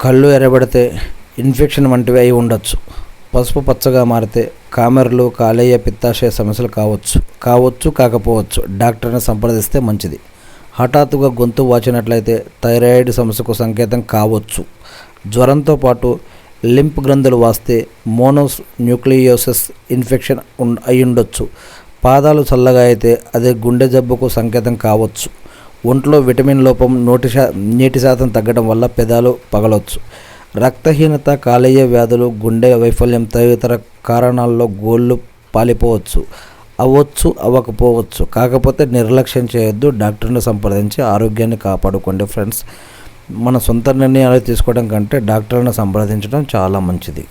కళ్ళు ఎర్రబడితే ఇన్ఫెక్షన్ వంటివి అయి ఉండొచ్చు. పసుపు పచ్చగా మారితే కామెర్లు, కాలేయ, పిత్తాశయ సమస్యలు కాకపోవచ్చు. డాక్టర్ని సంప్రదిస్తే మంచిది. హఠాత్తుగా గొంతు వాచినట్లయితే థైరాయిడ్ సమస్యకు సంకేతం కావచ్చు. జ్వరంతో పాటు లింఫ్ గ్రంథులు వాస్తే మోనోన్యూక్లియోసిస్ ఇన్ఫెక్షన్ అయ్యుండొచ్చు. పాదాలు చల్లగా అయితే అది గుండె జబ్బుకు సంకేతం కావచ్చు. ఒంట్లో విటమిన్ లోపం, నీటి శాతం తగ్గడం వల్ల పెదాలు పగలవచ్చు. రక్తహీనత, కాలేయ వ్యాధులు, గుండె వైఫల్యం తదితర కారణాల్లో గోళ్ళు పాలిపోవచ్చు. అవ్వకపోవచ్చు. కాకపోతే నిర్లక్ష్యం చేయొద్దు. డాక్టర్ని సంప్రదించి ఆరోగ్యాన్ని కాపాడుకోండి ఫ్రెండ్స్. మన సొంత నిర్ణయాలు తీసుకోవడం కంటే డాక్టర్ని సంప్రదించడం చాలా మంచిది.